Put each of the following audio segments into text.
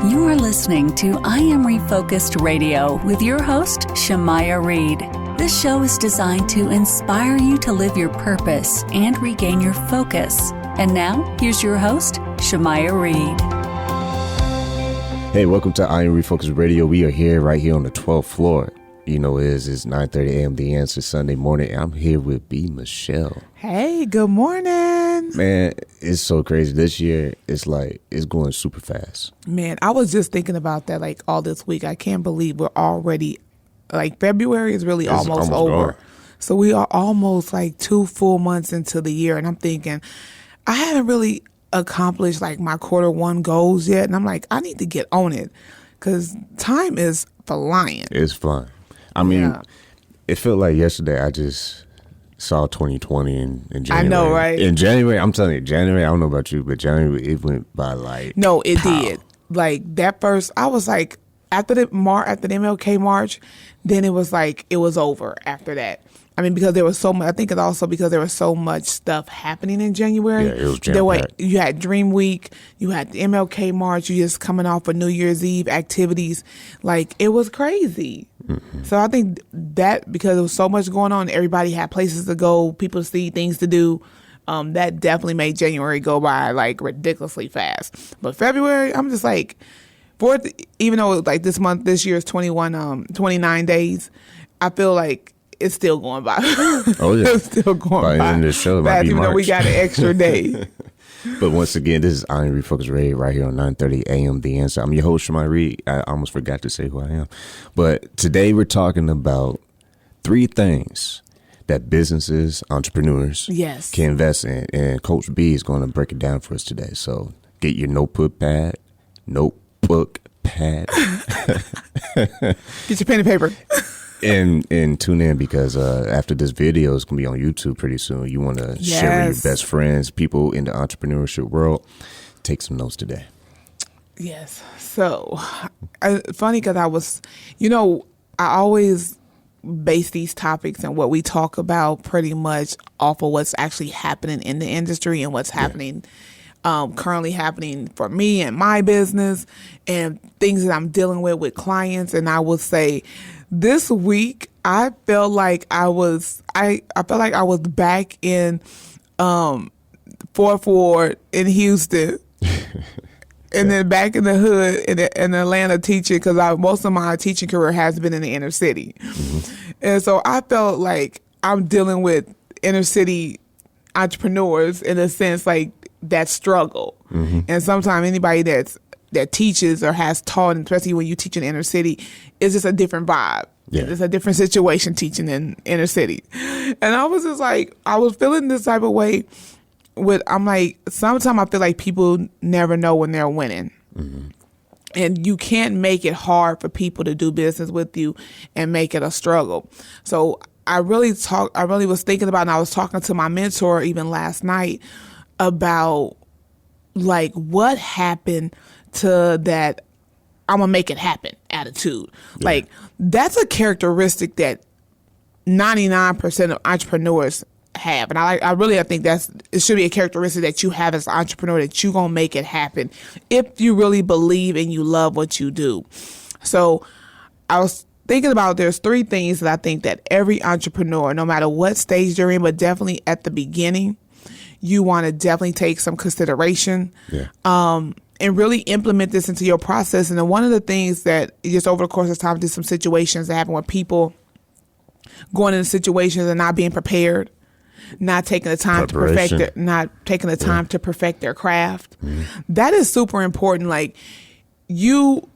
You are listening to I Am Refocused Radio with your host, Shamaya Reed. This show is designed to inspire you to live your purpose and regain your focus. And now, here's your host, Shamaya Reed. Hey, welcome to I Am Refocused Radio. We are here right here on the 12th floor. You know, it's 9:30 a.m. The Answer Sunday morning. I'm here with B Michele. Hey, good morning. Man, it's so crazy. This year, it's going super fast. Man, I was just thinking about that all this week. I can't believe we're already, February is really almost over. Gone. So we are almost 2 full months into the year. And I'm thinking, I haven't really accomplished my quarter one goals yet. And I'm I need to get on it because time is flying. It's flying. I mean, It felt like yesterday I just saw 2020 in January. I know, right? In January, I'm telling you, January, I don't know about you, but January, it went by No, it did. That first, I was after the MLK March, then it was it was over after that. I mean, because there was so much, I think it's also because there was so much stuff happening in January. Yeah, it was jam-packed. You had Dream Week, you had the MLK March, you just coming off of New Year's Eve activities. It was crazy. Mm-hmm. So I think that because there was so much going on, everybody had places to go, people to see, things to do. That definitely made January go by ridiculously fast. But February, I'm just even though this year is 29 days, I feel it's still going by. Oh, yeah. It's still going by. By the end of the show, it might be even March. though we got an extra day. But once again, this is I Am Refocused Radio right here on 9:30 a.m. The Answer. I'm your host, Shamaya Reed. I almost forgot to say who I am. But today we're talking about 3 things that businesses, entrepreneurs can invest in. And Coach B is going to break it down for us today. So get your notebook pad. Get your pen and paper. And tune in because after this video is going to be on YouTube pretty soon. You want to share with your best friends, people in the entrepreneurship world. Take some notes today. Yes. So, funny because I always base these topics and what we talk about pretty much off of what's actually happening in the industry and what's happening currently happening for me and my business and things that I'm dealing with clients. And I will say this week, I felt like I was back in 4th Ward in Houston. And then back in the hood in Atlanta teaching because most of my teaching career has been in the inner city. Mm-hmm. And so I felt like I'm dealing with inner city entrepreneurs in a sense that struggle. Mm-hmm. And sometimes anybody that teaches or has taught, especially when you teach in inner city, it's just a different vibe. Yeah. It's a different situation teaching in inner city. And I was just I was feeling this type of way sometimes I feel like people never know when they're winning. Mm-hmm. And you can't make it hard for people to do business with you and make it a struggle. So I really was thinking about, and I was talking to my mentor even last night about what happened to that I'm going to make it happen attitude. Yeah. That's a characteristic that 99% of entrepreneurs have. And I think it should be a characteristic that you have as an entrepreneur, that you're going to make it happen if you really believe and you love what you do. So I was thinking about there's 3 things that I think that every entrepreneur, no matter what stage they're in, but definitely at the beginning, you want to definitely take some consideration. Yeah. And really implement this into your process. And then one of the things that just over the course of time, there's some situations that happen with people going into situations and not being prepared, not taking the time to perfect to perfect their craft. Mm-hmm. That is super important. You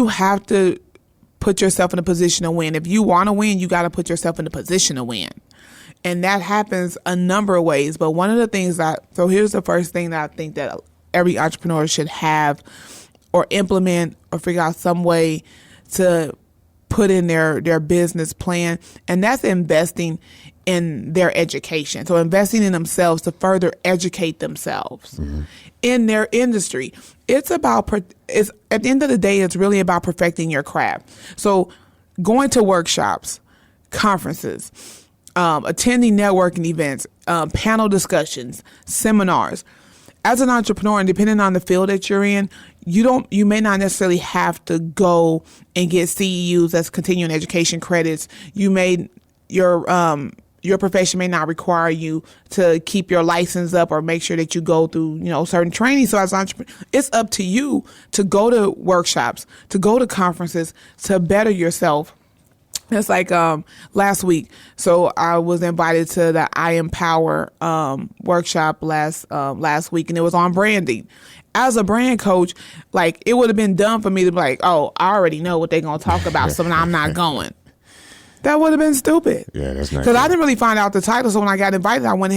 have to put yourself in a position to win. If you want to win, you got to put yourself in a position to win. And that happens a number of ways. But one of the things so here's the first thing that I think that every entrepreneur should have or implement or figure out some way to put in their business plan. And that's investing in their education. So investing in themselves to further educate themselves in their industry. It's at the end of the day, it's really about perfecting your craft. So going to workshops, conferences, attending networking events, panel discussions, seminars. as an entrepreneur, and depending on the field that you're in, you may not necessarily have to go and get CEUs, that's continuing education credits. Your profession may not require you to keep your license up or make sure that you go through, certain training. So as an entrepreneur, it's up to you to go to workshops, to go to conferences, to better yourself. It's like last week. So I was invited to the I Empower workshop last week, and it was on branding. As a brand coach, like, it would have been dumb for me to be like, oh, I already know what they're going to talk about, so I'm not going. That would have been stupid. Yeah, that's not. Because I didn't really find out the title. So when I got invited, I went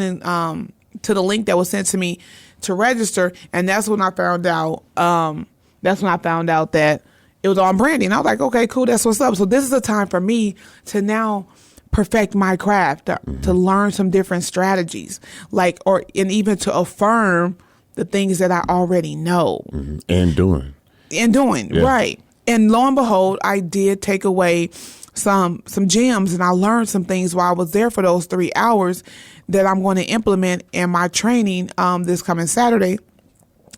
in to the link that was sent to me to register, and that's when I found out. That it was on branding. I was like, okay, cool, that's what's up. So this is a time for me to now perfect my craft, to learn some different strategies, and even to affirm the things that I already know. And doing, yeah. Right. And lo and behold, I did take away some gems, and I learned some things while I was there for those 3 hours that I'm going to implement in my training this coming Saturday.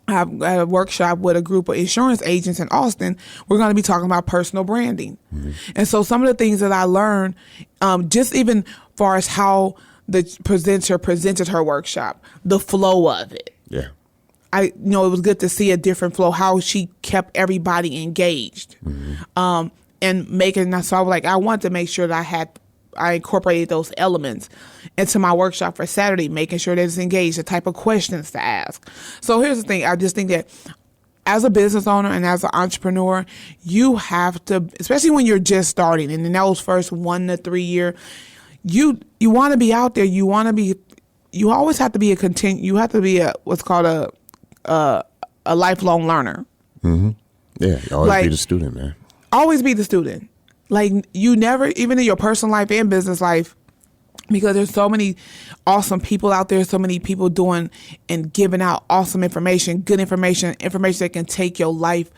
I have a workshop with a group of insurance agents in Austin. We're going to be talking about personal branding. And so some of the things that I learned, just even far as how the presenter presented her workshop, the flow of it. Yeah. It was good to see a different flow, how she kept everybody engaged. And making that, so I was like, I want to make sure that I incorporated those elements into my workshop for Saturday, making sure that it's engaged, the type of questions to ask. So here's the thing. I just think that as a business owner and as an entrepreneur, you have to, especially when you're just starting, and in those first 1 to 3 years, you want to be out there. You always have to be you have to be what's called a lifelong learner. Yeah, you always be the student, man. Always be the student. Like, you never, even in your personal life and business life, because there's so many awesome people out there, so many people doing and giving out awesome information, good information that can take your life,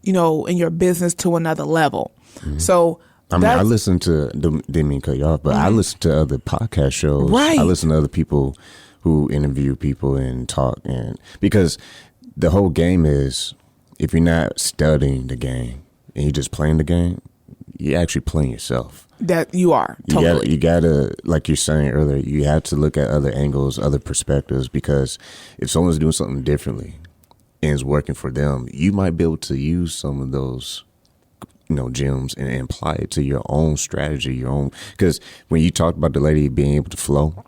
in your business to another level. So I listen to, didn't mean to cut you off, but I listen to other podcast shows. Right. I listen to other people who interview people and talk, and because the whole game is, if you're not studying the game and you're just playing the game, you're actually playing yourself. That you are. Totally. You gotta, like you're saying earlier, you have to look at other angles, other perspectives, because if someone's doing something differently and it's working for them, you might be able to use some of those, gems and apply it to your own strategy, your own. Because when you talked about the lady being able to flow,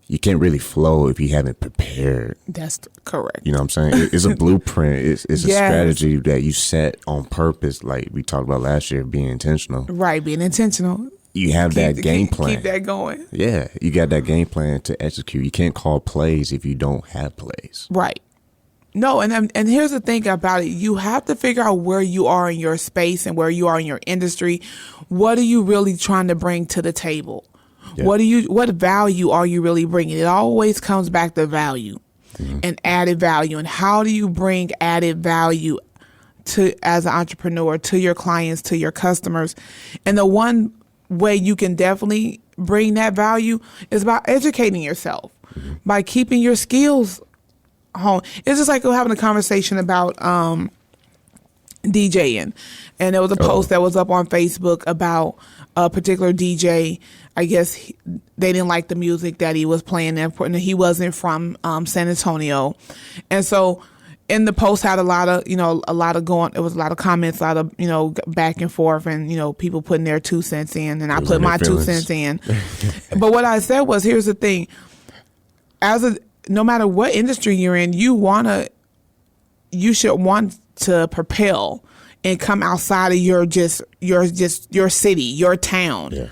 you can't really flow if you haven't prepared. That's correct. You know what I'm saying? It's a blueprint. It's a strategy that you set on purpose, like we talked about last year, being intentional. Right, being intentional. You have that game plan. Keep that going. Yeah, you got that game plan to execute. You can't call plays if you don't have plays. Right. No, and here's the thing about it. You have to figure out where you are in your space and where you are in your industry. What are you really trying to bring to the table? Yeah. What value are you really bringing? It always comes back to value and added value. And how do you bring added value as an entrepreneur, to your clients, to your customers? And the one way you can definitely bring that value is by educating yourself, by keeping your skills home. It's just like we're having a conversation about DJing. And there was a post that was up on Facebook about a particular DJ. I guess they didn't like the music that he was playing, and he wasn't from San Antonio. And so in the post had a lot of comments, a lot of, back and forth, and, people putting their 2 cents in, and I put my 2 cents in. But what I said was, here's the thing. No matter what industry you're in, you should want to propel and come outside of your city, your town. Yeah.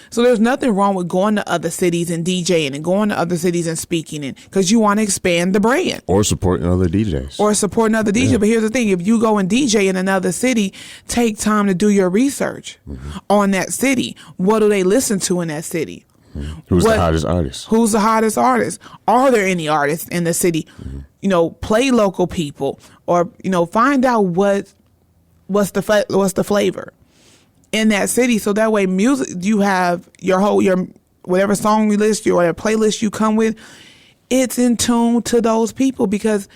So there's nothing wrong with going to other cities and DJing and going to other cities and speaking, because you want to expand the brand. Or supporting other DJs. Yeah. But here's the thing. If you go and DJ in another city, take time to do your research on that city. What do they listen to in that city? Who's the hottest artist? Who's the hottest artist? Are there any artists in the city? Play local people, or, find out what's the flavor in that city. So that way, music, you have your whatever song list or whatever playlist you come with, it's in tune to those people, because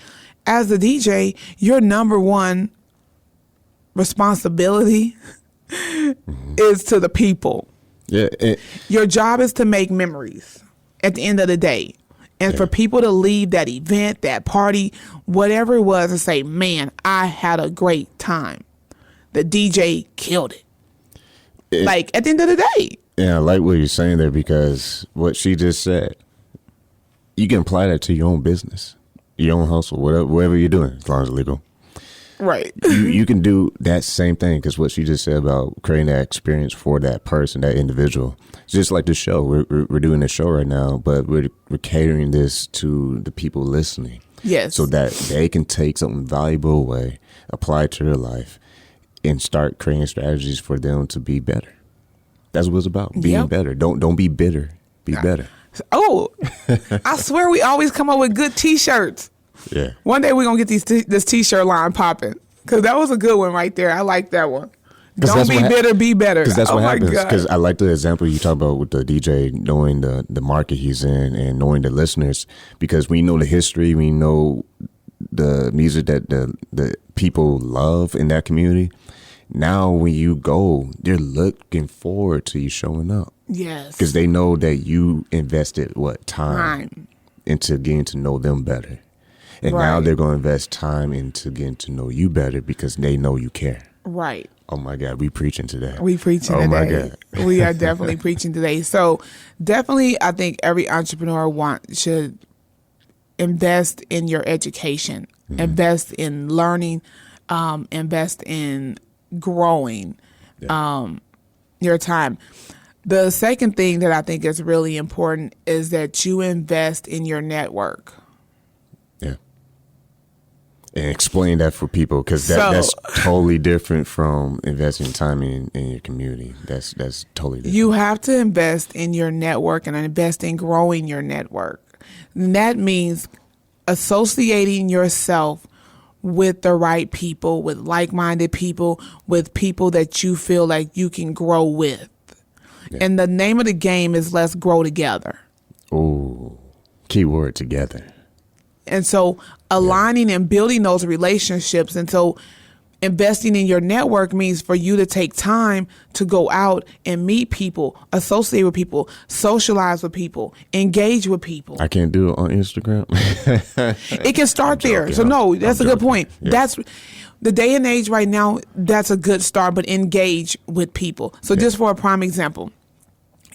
as the DJ, your number one responsibility is to the people. Yeah. Your job is to make memories at the end of the day. And for people to leave that event, that party, whatever it was, and say, man, I had a great time. The DJ killed it. Like, at the end of the day. Yeah, I like what you're saying there, because what she just said, you can apply that to your own business, your own hustle, whatever you're doing, as long as it's legal. Right. You can do that same thing, because what she just said about creating that experience for that person, that individual. It's just like the show. We're doing a show right now, but we're catering this to the people listening. Yes. So that they can take something valuable away, apply it to their life, and start creating strategies for them to be better. That's what it's about, being better. Don't be bitter. Be better. Oh, I swear we always come up with good T-shirts. Yeah. One day we're going to get this T-shirt line popping, because that was a good one right there. I like that one. Don't be bitter, be better. Because that's what happens. Because I like the example you talk about with the DJ knowing the market he's in and knowing the listeners. Because we know the history, we know the music that the people love in that community. Now when you go, they're looking forward to you showing up. Yes. Because they know that you invested time into getting to know them better. And now they're going to invest time into getting to know you better, because they know you care. Right. Oh my God, we preaching today. We preaching today. Oh my God. We are definitely preaching today. So definitely, I think every entrepreneur should invest in your education, invest in learning, invest in growing your time. The second thing that I think is really important is that you invest in your network. Yeah. And explain that for people, because that's totally different from investing time in your community. That's totally different. You have to invest in your network and invest in growing your network. And that means associating yourself with the right people, with like-minded people, with people that you feel like you can grow with. Yeah. And the name of the game is let's grow together. Oh, key word, together. And so aligning and building those relationships. And so investing in your network means for you to take time to go out and meet people, associate with people, socialize with people, engage with people. I can't do it on Instagram. It can start there. So no, that's a good point. Yeah. That's the day and age right now. That's a good start, but engage with people. So just for a prime example,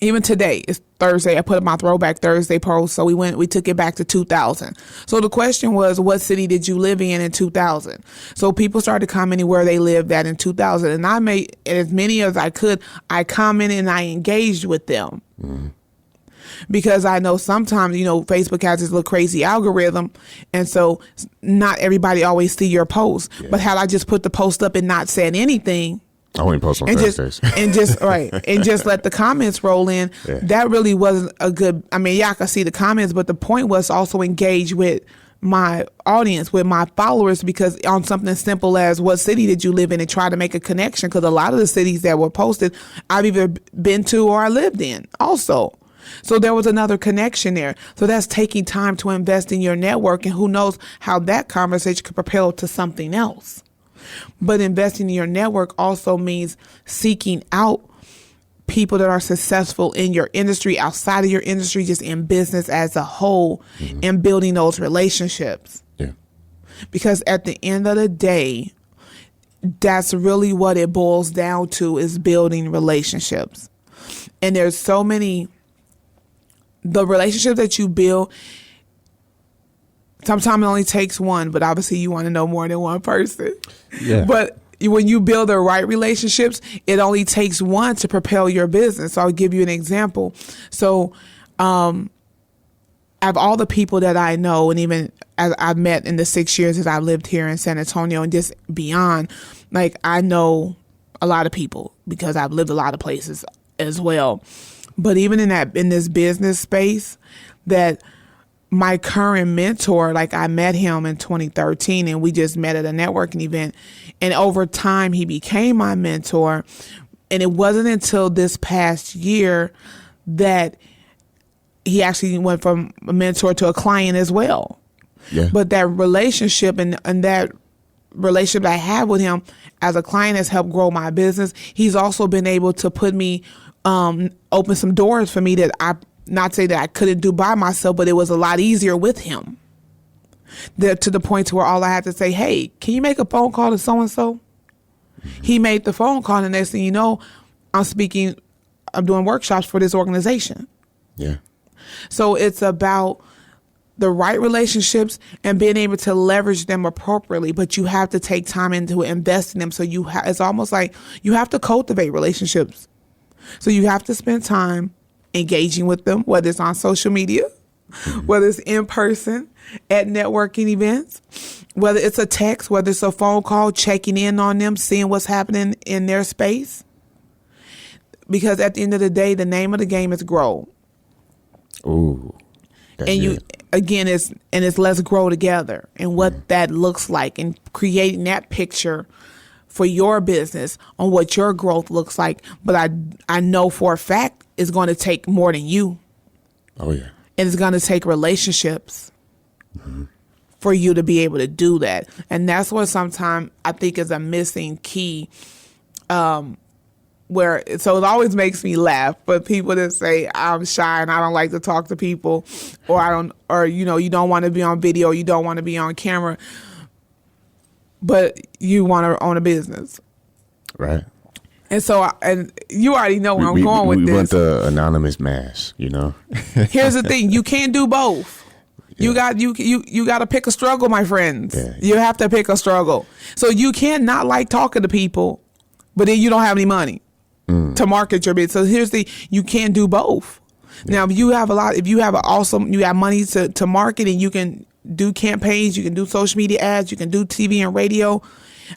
even today, it's Thursday. I put up my Throwback Thursday post. So we took it back to 2000. So the question was, what city did you live in 2000? So people started commenting where they lived at in 2000. And I made as many as I could. I commented and I engaged with them. Mm-hmm. Because I know sometimes, Facebook has this little crazy algorithm. And so not everybody always see your post. Yeah. But had I just put the post up and not said anything, I wouldn't post on Thursdays. And just let the comments roll in. Yeah. That really wasn't a good. I mean, I could see the comments, but the point was to also engage with my audience, with my followers, because on something simple as what city did you live in, and try to make a connection. Because a lot of the cities that were posted, I've either been to or I lived in also. So there was another connection there. So that's taking time to invest in your network, and who knows how that conversation could propel to something else. But investing in your network also means seeking out people that are successful in your industry, outside of your industry, just in business as a whole, and building those relationships. Yeah. Because at the end of the day, that's really what it boils down to, is building relationships. And there's so many, the relationships that you build, sometimes it only takes one, but obviously you want to know more than one person. Yeah. But when you build the right relationships, it only takes one to propel your business. So I'll give you an example. So of all the people that I know, and even as I've met in the 6 years that I've lived here in San Antonio and just beyond, like, I know a lot of people because I've lived a lot of places as well. But even in this business space, that my current mentor, like, I met him in 2013 and we just met at a networking event. And over time, he became my mentor. And it wasn't until this past year that he actually went from a mentor to a client as well. Yeah. But that relationship and that relationship I had with him as a client has helped grow my business. He's also been able to put me, open some doors for me that not say that I couldn't do by myself, but it was a lot easier with him. To the point to where all I had to say, hey, can you make a phone call to so-and-so? He made the phone call, and the next thing you know, I'm doing workshops for this organization. Yeah. So it's about the right relationships and being able to leverage them appropriately, but you have to take time into invest in them. So it's almost like you have to cultivate relationships. So you have to spend time engaging with them, whether it's on social media, whether it's in person at networking events, whether it's a text, whether it's a phone call, checking in on them, seeing what's happening in their space. Because at the end of the day, the name of the game is grow. Ooh. And it's let's grow together, and what that looks like, and creating that picture for your business on what your growth looks like. But I know for a fact it's going to take more than you. Oh yeah. And it's going to take relationships for you to be able to do that. And that's what sometimes I think is a missing key. So it always makes me laugh, but people that say I'm shy and I don't like to talk to people, or you don't want to be on video, you don't want to be on camera, but you want to own a business. Right. And so, and you already know where I'm going with this. We want the anonymous mask, Here's the thing: you can't do both. Yeah. You got to pick a struggle, my friends. Yeah. You have to pick a struggle. So you can't not like talking to people, but then you don't have any money to market your business. So you can't do both. Yeah. Now, if you have you have money to market, and you can do campaigns, you can do social media ads, you can do TV and radio.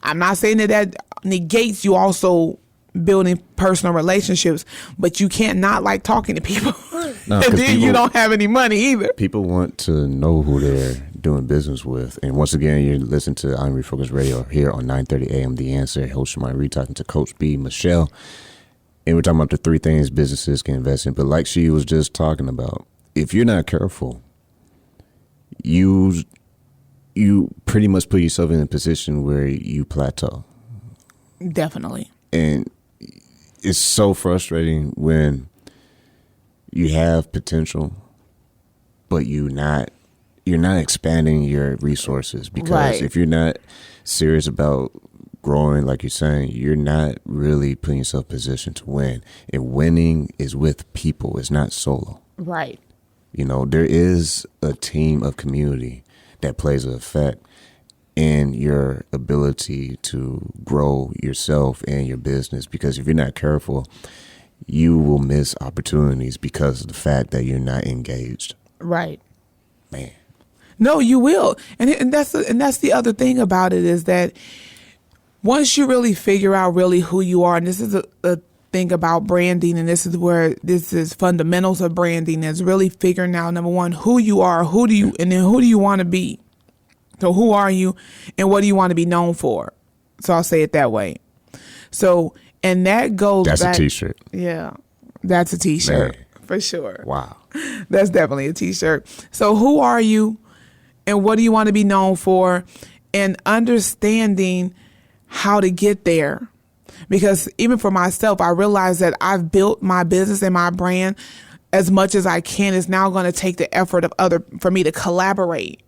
I'm not saying that negates you also building personal relationships, but you can't not like talking to people. No, and then you don't have any money either. People want to know who they're doing business with. And once again, you listen to I'm Refocused Radio here on 9:30 a.m. The Answer. Host Shemai Reed talking to Coach B Michele. And we're talking about the 3 things businesses can invest in. But like she was just talking about, if you're not careful, you pretty much put yourself in a position where you plateau. Definitely. And it's so frustrating when you have potential, but you're not expanding your resources, because if you're not serious about growing, like you're saying, you're not really putting yourself in a position to win. And winning is with people. It's not solo. Right. There is a team of community that plays an effect in your ability to grow yourself and your business, because if you're not careful, you will miss opportunities because of the fact that you're not engaged. Right. Man. No, you will. And that's the other thing about it, is that once you really figure out really who you are, and this is a thing about branding, and this is fundamentals of branding, is really figuring out, number one, who you are, and then who do you want to be? So who are you, and what do you want to be known for? So I'll say it that way. So, and that goes That's back, a t-shirt. Yeah, that's a t-shirt. Man. For sure. Wow. That's definitely a t-shirt. So who are you, and what do you want to be known for, and understanding how to get there. Because even for myself, I realize that I've built my business and my brand as much as I can. It's now going to take the effort for me to collaborate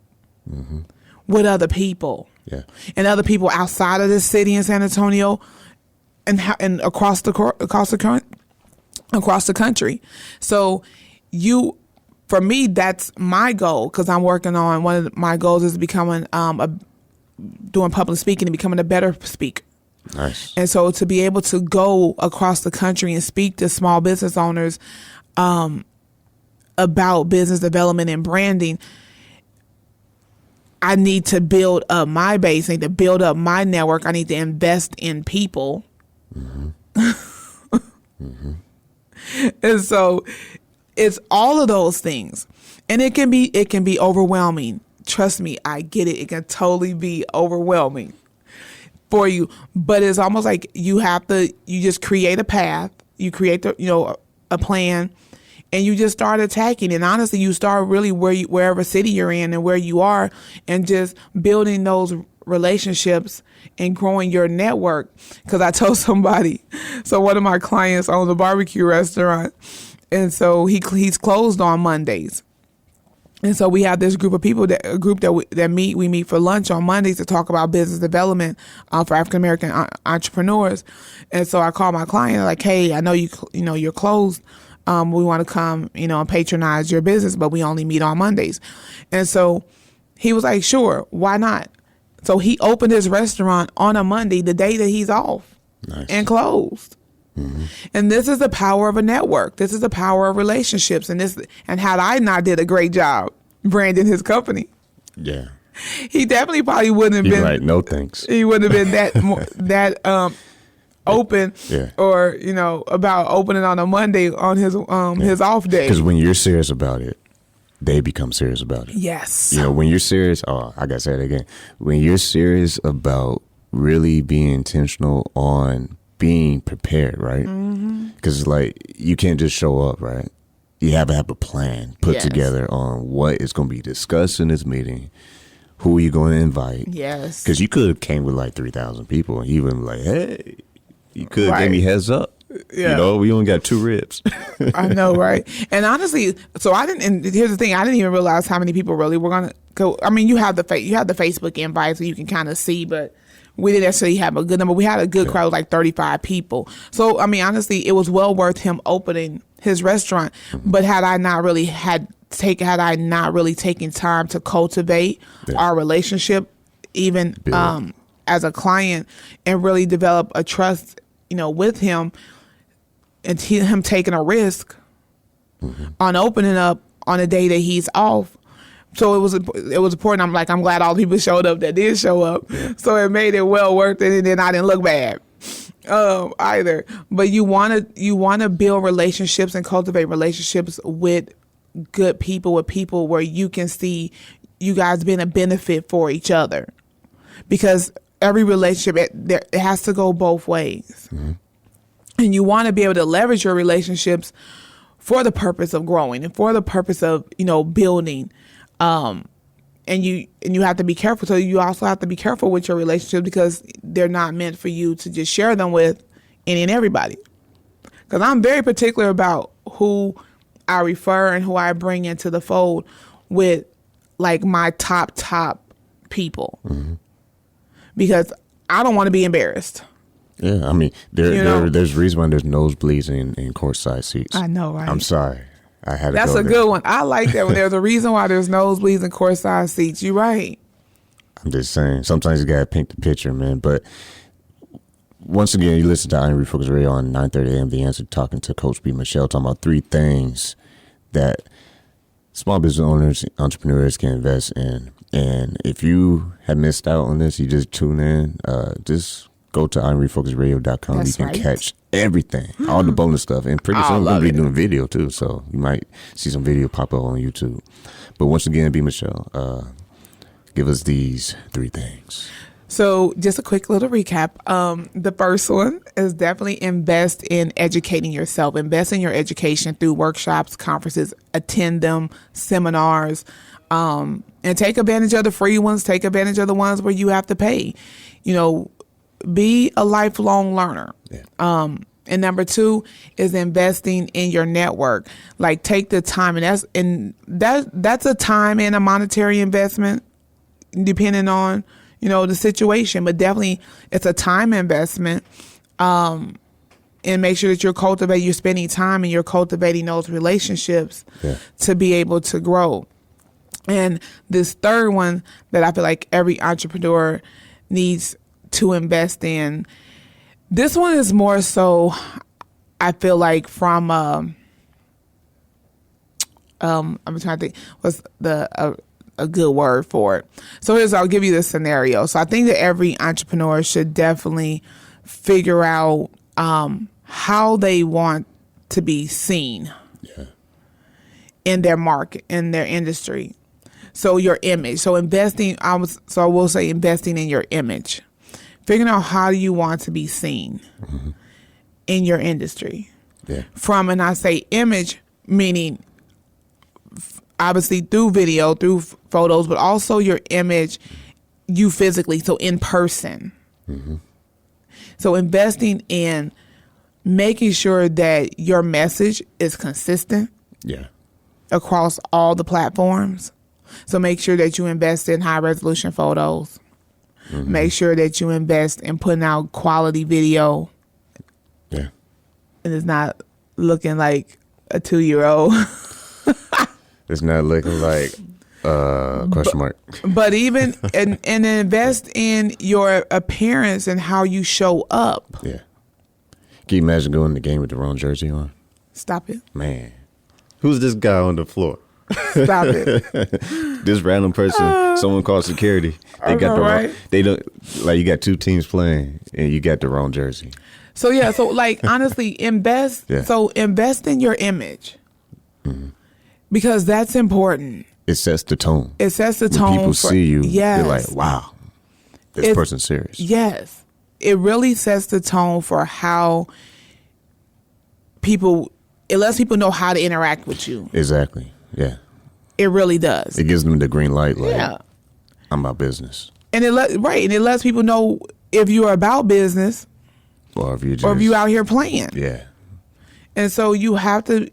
with other people. Yeah. And other people outside of the city in San Antonio and across the country. So for me, that's my goal, because I'm working on, one of my goals is becoming doing public speaking and becoming a better speaker. Nice. And so to be able to go across the country and speak to small business owners about business development and branding, I need to build up my base. I need to build up my network. I need to invest in people. And so it's all of those things. And it can be overwhelming. Trust me, I get it. It can totally be overwhelming for you. But it's almost like you just create a path. You create a plan, and you just start attacking. And honestly, you start really wherever city you're in and where you are, and just building those relationships and growing your network. Because I told somebody, so one of my clients owns a barbecue restaurant, and so he's closed on Mondays. And so we have this group of people we meet for lunch on Mondays to talk about business development for African American entrepreneurs. And so I called my client like, hey, I know you're closed. We want to come, and patronize your business, but we only meet on Mondays. And so he was like, sure, why not? So he opened his restaurant on a Monday, the day that he's off. Nice. And closed. Mm-hmm. And this is the power of a network. This is the power of relationships. And had I not did a great job branding his company, yeah, he definitely probably wouldn't have been right. No thanks. He wouldn't have been that open, yeah. or about opening on a Monday on his off day. Because when you're serious about it, they become serious about it. Yes. When you're serious, I gotta say it again. When you're serious about really being intentional on being prepared, right? Because you can't just show up, right? You have to have a plan put together on what is going to be discussed in this meeting, who are you going to invite. Yes. Because you could have came with 3,000 people and he would be like, hey, you could have gave me heads up. Yeah. We only got 2 ribs. I know, right? And honestly, so I didn't. And here's the thing: I didn't even realize how many people really were gonna go. I mean, you have the Facebook invite, so you can kind of see, but we didn't necessarily have a good number. We had a good crowd, like 35 people. So I mean, honestly, it was well worth him opening his restaurant. But had I not really taken time to cultivate our relationship, even as a client, and really develop a trust, with him. And him taking a risk on opening up on a day that he's off. So it was important. I'm glad all the people showed up that did show up. Yeah. So it made it well worth it, and then I didn't look bad either. But you want to build relationships and cultivate relationships with good people, with people where you can see you guys being a benefit for each other, because every relationship it has to go both ways. Mm-hmm. And you want to be able to leverage your relationships for the purpose of growing and for the purpose of, building. And you have to be careful. So you also have to be careful with your relationships, because they're not meant for you to just share them with any and everybody. Because I'm very particular about who I refer and who I bring into the fold with my top people. Mm-hmm. Because I don't want to be embarrassed. Yeah, I mean, there's a reason why there's nosebleeds in courtside seats. I know, right? I'm sorry. I had to That's a good one. I like that when there's a reason why there's nosebleeds in courtside seats. You're right. I'm just saying, sometimes you got to paint the picture, man. But once again, you listen to I Am Refocused Radio on 9:30 a.m. The Answer, talking to Coach B Michele, talking about 3 things that small business owners, entrepreneurs can invest in. And if you have missed out on this, you just tune in, just go to IamRefocusedRadio.com. That's you can right. catch everything, all the bonus stuff. And pretty soon we're going to be doing video too. So you might see some video pop up on YouTube. But once again, B Michele, give us these 3 things. So just a quick little recap. The first one is definitely invest in educating yourself. Invest in your education through workshops, conferences, attend them, seminars, and take advantage of the free ones. Take advantage of the ones where you have to pay. Be a lifelong learner. Yeah. And number 2 is investing in your network. Take the time, and that's a time and a monetary investment, depending on the situation. But definitely, it's a time investment. And make sure that you're spending time and you're cultivating those relationships to be able to grow. And this third one that I feel like every entrepreneur needs to invest in. This one is more so, I feel like, from I'm trying to think what's a good word for it. So I'll give you the scenario. So I think that every entrepreneur should definitely figure out how they want to be seen in their market, in their industry. So your image. So I will say investing in your image. Figuring out how you want to be seen in your industry. Yeah. And I say image meaning obviously through video, through photos, but also your image, you physically, so in person. Mm-hmm. So investing in making sure that your message is consistent across all the platforms. So make sure that you invest in high resolution photos. Mm-hmm. Make sure that you invest in putting out quality video. Yeah. And it's not looking like a 2-year-old. It's not looking like question mark. But even and invest in your appearance and how you show up. Yeah. Can you imagine going to the game with the wrong jersey on? Stop it. Man. Who's this guy on the floor? Stop it. This random person, someone called security. They got the wrong, they don't, like, you got two teams playing and you got the wrong jersey. So like honestly, invest. Yeah. So invest in your image. Mm-hmm. Because that's important. It sets the tone. It sets the tone. When people see you, yes. they're like, wow, this person's serious. Yes. It really sets the tone for how it lets people know how to interact with you. Exactly. Yeah. It really does. It gives them the green light, like, I'm about business. And it lets people know if you're about business or if you out here playing. Yeah. And so you have to,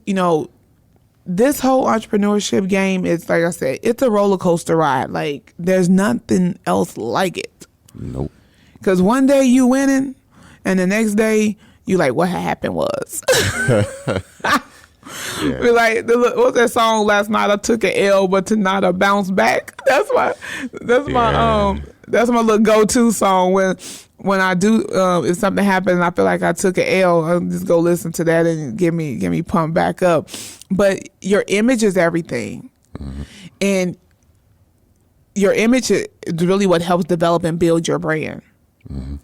this whole entrepreneurship game is, like I said, it's a roller coaster ride. Like, there's nothing else like it. Nope. Because one day you winning, and the next day you like, what happened was. Yeah. We're like, what's that song last night? I took an L, but tonight I bounce back. That's my little go-to song when I do if something happens and I feel like I took an L, I'll just go listen to that and get me pumped back up. But your image is everything. Mm-hmm. And your image is really what helps develop and build your brand. Mm-hmm.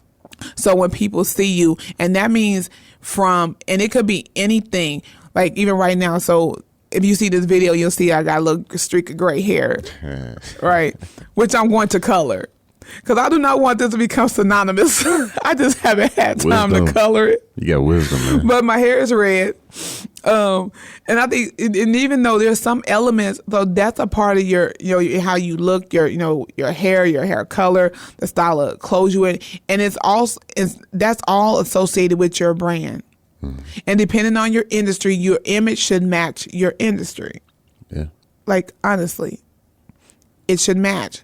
So when people see you, and that means and it could be anything, like even right now. So if you see this video, you'll see I got a little streak of gray hair, right? Which I'm going to color. Because I do not want this to become synonymous. I just haven't had time to color it. You got wisdom, man. But my hair is red. And I think, and even though there's some elements, though that's a part of your, how you look, your hair color, the style of clothes you in. And that's all associated with your brand. Hmm. And depending on your industry, your image should match your industry. Yeah. Like, honestly, it should match.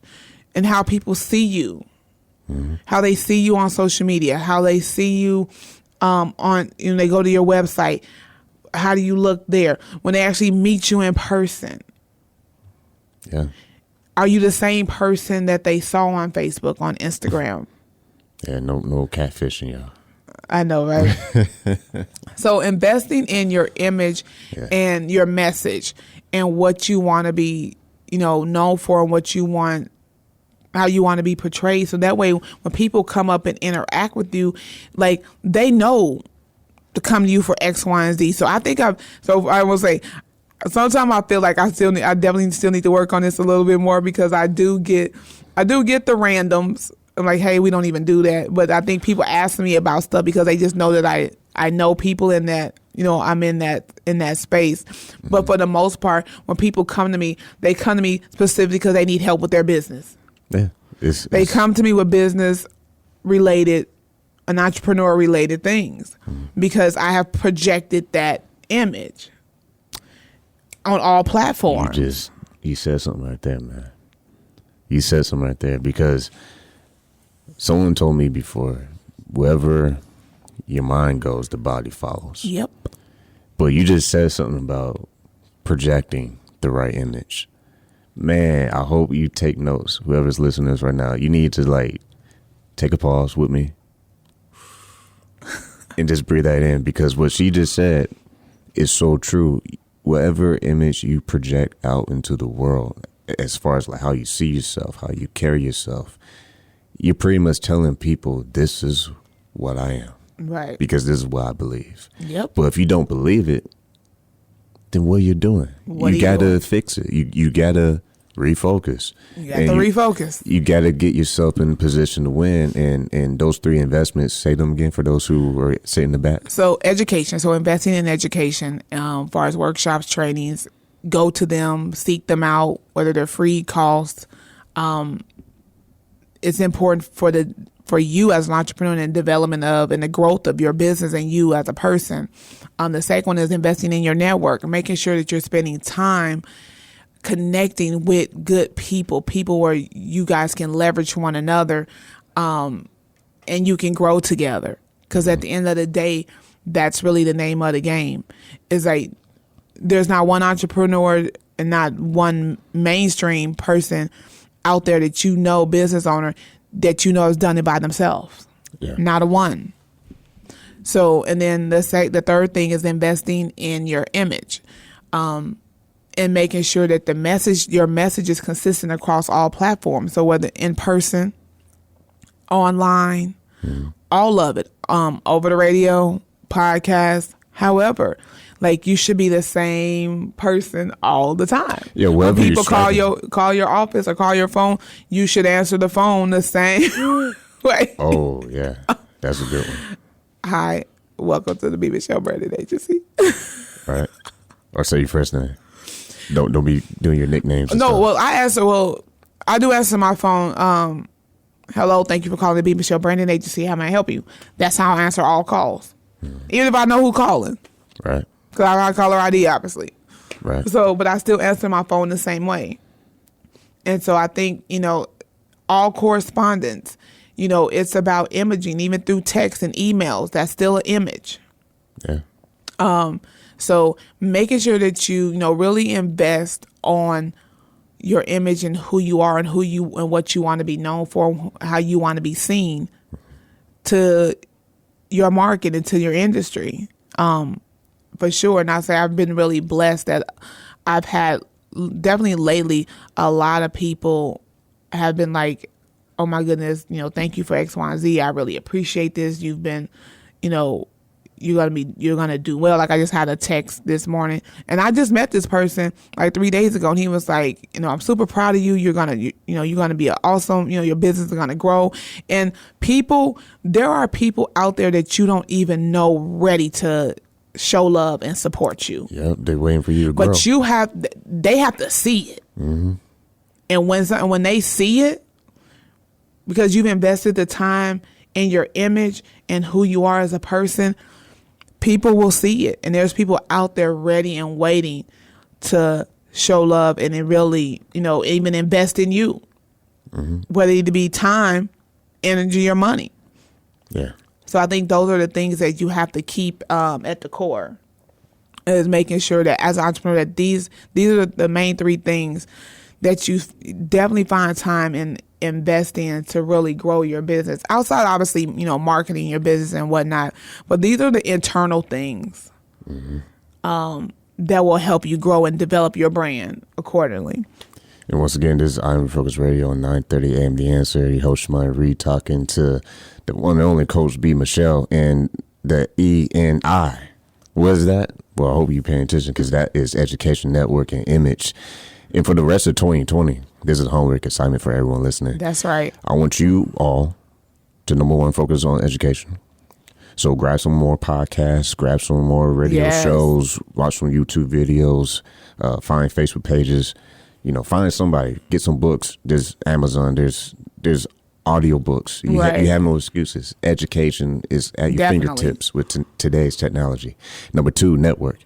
And how people see you, how they see you on social media, how they see you they go to your website. How do you look there when they actually meet you in person? Yeah. Are you the same person that they saw on Facebook, on Instagram? Yeah, no catfishing, y'all. I know, right? So investing in your image and your message and what you want to be, known for, and what you want, how you want to be portrayed. So that way, when people come up and interact with you, like, they know to come to you for X, Y, and Z. So I think I will say, sometimes I feel like I definitely still need to work on this a little bit more, because I do get the randoms. I'm like, hey, we don't even do that. But I think people ask me about stuff because they just know that I know people in that, I'm in that space. Mm-hmm. But for the most part, when people come to me, they come to me specifically because they need help with their business. Yeah, they come to me with business related and entrepreneur related things, because I have projected that image on all platforms. You said something right there, man. You said something right there, because someone told me before, wherever your mind goes, the body follows. Yep. But you just said something about projecting the right image. Man, I hope you take notes. Whoever's listening to this right now, you need to take a pause with me and just breathe that in, because what she just said is so true. Whatever image you project out into the world, as far as how you see yourself, how you carry yourself, you're pretty much telling people, this is what I am. Right. Because this is what I believe. Yep. But if you don't believe it, then what are you doing? You got to fix it. You got to refocus. You got to refocus. You got to get yourself in a position to win. And those 3 investments, say them again for those who are sitting in the back. So education. So investing in education, as far as workshops, trainings, go to them, seek them out, whether they're free, cost. It's important for you as an entrepreneur and the development of and the growth of your business and you as a person. The second one is investing in your network, making sure that you're spending time connecting with good people where you guys can leverage one another, and you can grow together. Because at the end of the day, that's really the name of the game. Is like there's not one entrepreneur and not one mainstream person out there that business owner that has done it by themselves. Yeah. Not a one. So, and then the third thing is investing in your image. And making sure that your message is consistent across all platforms. So whether in person, online, all of it, over the radio, podcast, however, like you should be the same person all the time. Yeah, when people call your office or call your phone, you should answer the phone the same way. Oh yeah, that's a good one. Hi, welcome to the B Michele Branding Agency. Right, or say your first name. Don't be doing your nicknames. No, stuff. Well, I do answer my phone. Hello, thank you for calling the B Michele Branding Agency. How may I help you? That's how I answer all calls, even if I know who's calling. Right. Because I got caller ID, obviously. Right. So, but I still answer my phone the same way. And so I think all correspondence, it's about imaging, even through text and emails. That's still an image. Yeah. So making sure that you really invest on your image and who you are and what you want to be known for, how you want to be seen to your market and to your industry, for sure. And I say I've been really blessed that I've had definitely lately a lot of people have been like, oh my goodness, thank you for X, Y, and Z. I really appreciate this. You've been, you're gonna do well. Like I just had a text this morning, and I just met this person like 3 days ago, and he was like, I'm super proud of you. You're gonna be awesome. Your business is gonna grow. And there are people out there that you don't even know ready to show love and support you. Yep, they're waiting for you to grow. But they have to see it. Mm-hmm. And when they see it, because you've invested the time in your image and who you are as a person, people will see it. And there's people out there ready and waiting to show love and then really, even invest in you. Mm-hmm. Whether it be time, energy, or money. Yeah. So I think those are the things that you have to keep at the core, is making sure that as an entrepreneur that these are the main 3 things that you definitely find time and invest in to really grow your business. Outside, obviously, marketing your business and whatnot. But these are the internal things that will help you grow and develop your brand accordingly. And once again, this is I Am Refocused Radio on 9:30 a.m. The Answer. Your host, Shemaya Reed, talking to the one and only Coach B Michele, and the ENI. What is that? Well, I hope you're paying attention, because that is Education, Network, and Image. And for the rest of 2020, this is a homework assignment for everyone listening. That's right. I want you all to, number one, focus on education. So grab some more podcasts, grab some more radio shows, watch some YouTube videos, find Facebook pages, find somebody, get some books. There's Amazon, there's audiobooks. You have no excuses. Education is at your fingertips with today's technology. Number 2, network.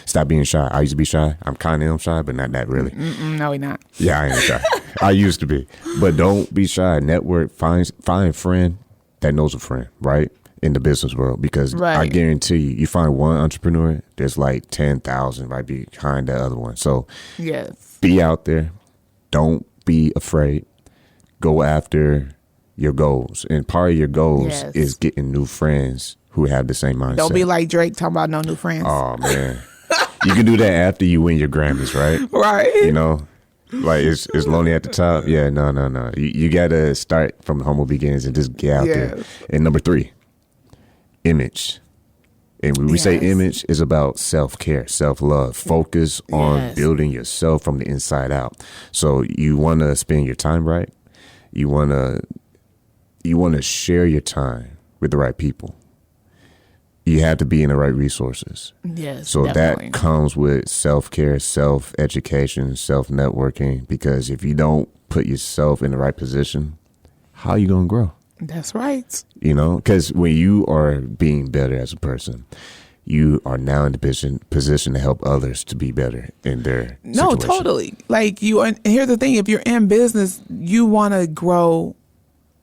Stop being shy. I used to be shy. I'm kind of shy, but not that really. No, we're not. Yeah, I am shy. I used to be. But don't be shy. Network. Find a friend that knows a friend, right? In the business world. Because I guarantee you find one entrepreneur, there's like 10,000 right behind the other one. So be out there. Don't be afraid. Go after your goals. And part of your goals is getting new friends who have the same mindset. Don't be like Drake talking about no new friends. Oh, man. You can do that after you win your Grammys, right? Right. Like it's lonely at the top. Yeah, no. You got to start from the humble beginnings and just get out there. And number 3, image. And when we say Yes. image, it's about self-care, self-love. Focus on Yes. building yourself from the inside out. So you want to spend your time right. You want to share your time with the right people. You have to be in the right resources. Yes. So definitely. that comes with self-care, self-education, self-networking. Because if you don't put yourself in the right position, how are you going to grow? That's right. You know, because when you are being better as a person, you are now in the position to help others to be better in their No, situation. totally. Like and here's the thing: if you're in business, you want to grow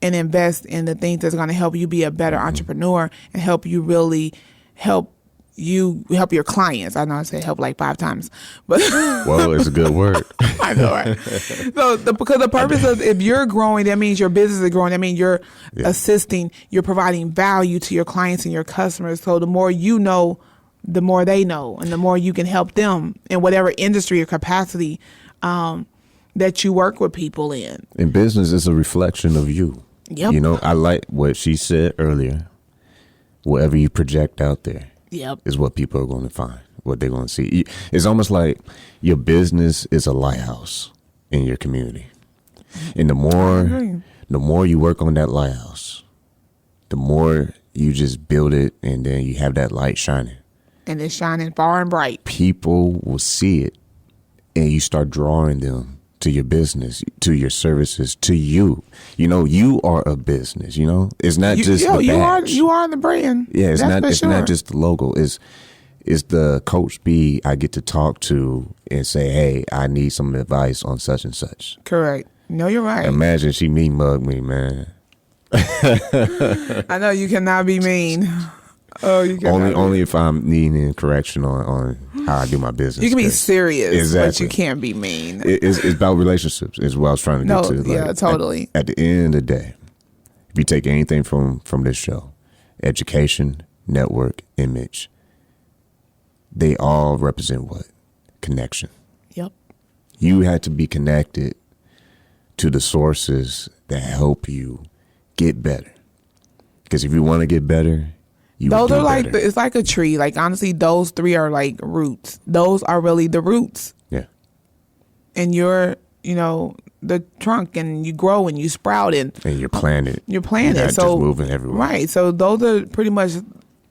and invest in the things that's going to help you be a better entrepreneur and help you really help your clients. I know I said help like 5 times, but Well, it's a good word. I know, right? So because the purpose of if you're growing, that means your business is growing. That means you're assisting, you're providing value to your clients and your customers. So the more you know, the more they know, and the more you can help them in whatever industry or capacity that you work with people in. In business, it's a reflection of you. Yep. You know, I like what she said earlier. Whatever you project out there Yep. is what people are going to find, what they're going to see. It's almost like your business is a lighthouse in your community. And the more you work on that lighthouse, the more you just build it, and then you have that light shining. And it's shining far and bright. People will see it, and you start drawing them to your business, to your services, to you. You know, you are a business. You know, it's not just the badge. You are the brand. Yeah, it's That's not. for It's sure. not just the logo. It's the Coach B I get to talk to and say, hey, I need some advice on such and such. Correct. No, you're right. Imagine she mean mug me, man. I know you cannot be mean. Oh, you cannot. Only if I'm needing correction on how I do my business. You can be 'cause serious, but Exactly. you can't be mean. It's about relationships is what I was trying to No, get to. yeah, totally. At the end of the day, if you take anything from this show, education, network, image, they all represent what? Connection. Yep. You had to be connected to the sources that help you get better. Because if you want to get better, you Those would do are like better. it's like a tree. Like honestly, those 3 are like roots. Those are really the roots, Yeah. and you're the trunk, and you grow and you sprout and And you're planted. you're planted. You're not So just moving everywhere. right. So those are pretty much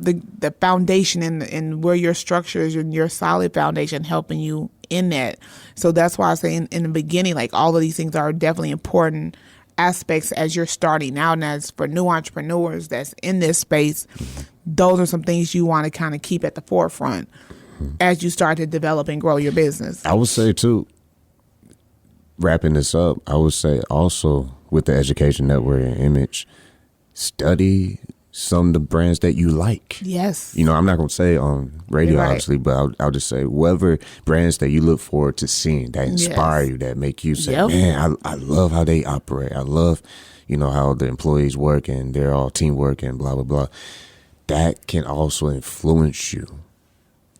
the foundation and where your structure is, your solid foundation helping you in that. So that's why I say in the beginning, like all of these things are definitely important aspects as you're starting out, and as for new entrepreneurs that's in this space, those are some things you want to kind of keep at the forefront as you start to develop and grow your business. I would say too, wrapping this up, I would say also with the education network and image, study some of the brands that you like. Yes. You know, I'm not going to say on radio, Right. obviously, but I'll just say whatever brands that you look forward to seeing, that inspire Yes. you, that make you say, Yep. man, I love how they operate. I love, how the employees work and they're all teamwork and blah, blah, blah. That can also influence you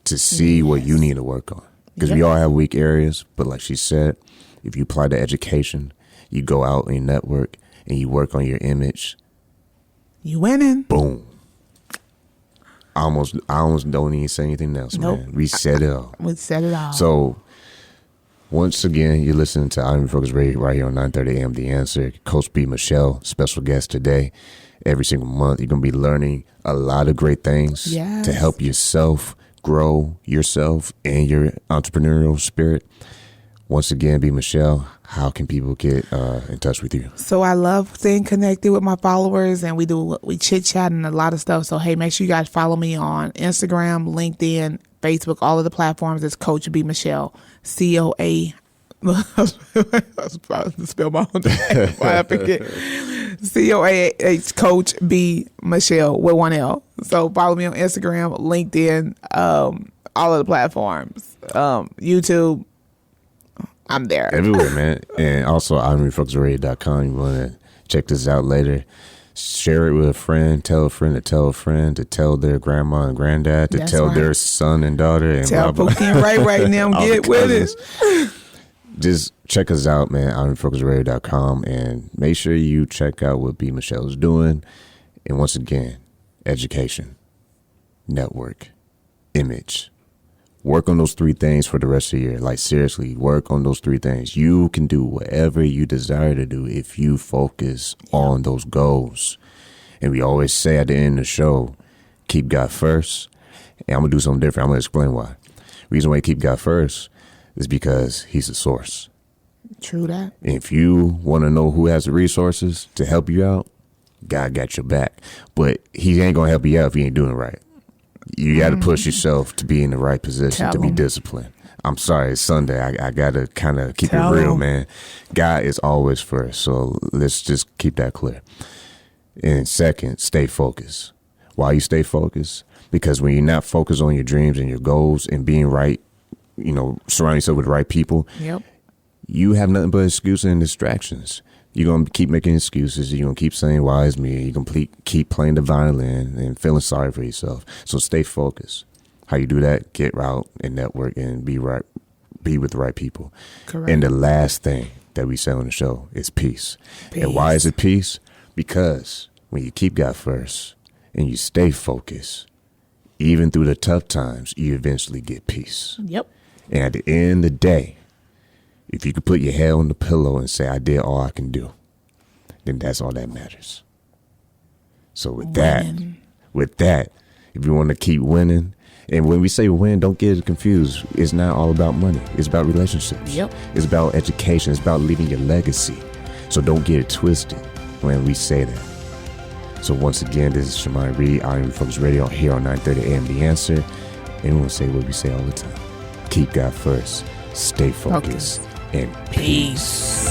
to see what you need to work on. Because we Yep. all have weak areas, but like she said, if you apply the education, you go out and network and you work on your image, You winning. boom. I almost don't even say anything else, Nope. man. We said it all. We said it all. So, once again, you're listening to I'm Refocused Radio right here on 9:30 a.m. The Answer. Coach B Michele, special guest today. Every single month, you're going to be learning a lot of great things Yes. to help yourself grow yourself and your entrepreneurial spirit. Once again, B Michele, how can people get in touch with you? So I love staying connected with my followers, and we chit chat and a lot of stuff. So hey, make sure you guys follow me on Instagram, LinkedIn, Facebook, all of the platforms. It's Coach B Michele, COA. I was about to spell my own name. Why I forget. COAH, Coach B Michele with 1 L. So follow me on Instagram, LinkedIn, all of the platforms, YouTube. I'm there. Everywhere, man. And also, I'mRefocusedRadio.com. You want to check this out later. Share it with a friend. Tell a friend to tell a friend to tell their grandma and granddad to That's tell right. their son and daughter. And Tell blah, blah. Pookie and Ray right now, All get the with cousins. it. Just check us out, man. I'mRefocusedRadio.com. And make sure you check out what B Michele is doing. And once again, education, network, image. Work on those 3 things for the rest of the year. Like, seriously, work on those 3 things. You can do whatever you desire to do if you focus on those goals. And we always say at the end of the show, keep God first. And I'm going to do something different. I'm going to explain why. Reason why you keep God first is because he's the source. True that. And if you want to know who has the resources to help you out, God got your back. But he ain't going to help you out if you ain't doing it right. You got to push yourself to be in the right position, to be disciplined. I'm sorry, it's Sunday. I got to kind of keep it real, man. God is always first. So let's just keep that clear. And second, stay focused. Why you stay focused? Because when you're not focused on your dreams and your goals and being right, surround yourself with the right people, you have nothing but excuses and distractions. You're going to keep making excuses. You're going to keep saying, why is me? You're going to keep playing the violin and feeling sorry for yourself. So stay focused. How you do that? Get out and network and be with the right people. Correct. And the last thing that we say on the show is peace. And why is it peace? Because when you keep God first and you stay focused, even through the tough times, you eventually get peace. Yep. And at the end of the day, if you could put your head on the pillow and say, I did all I can do, then that's all that matters. So with that, if you want to keep winning, and when we say win, don't get it confused. It's not all about money. It's about relationships. Yep. It's about education. It's about leaving your legacy. So don't get it twisted when we say that. So once again, this is Shamai Reed, I Am Refocused Radio here on 9:30 a.m. The Answer. And we will say what we say all the time. Keep God first. Stay focused. And peace.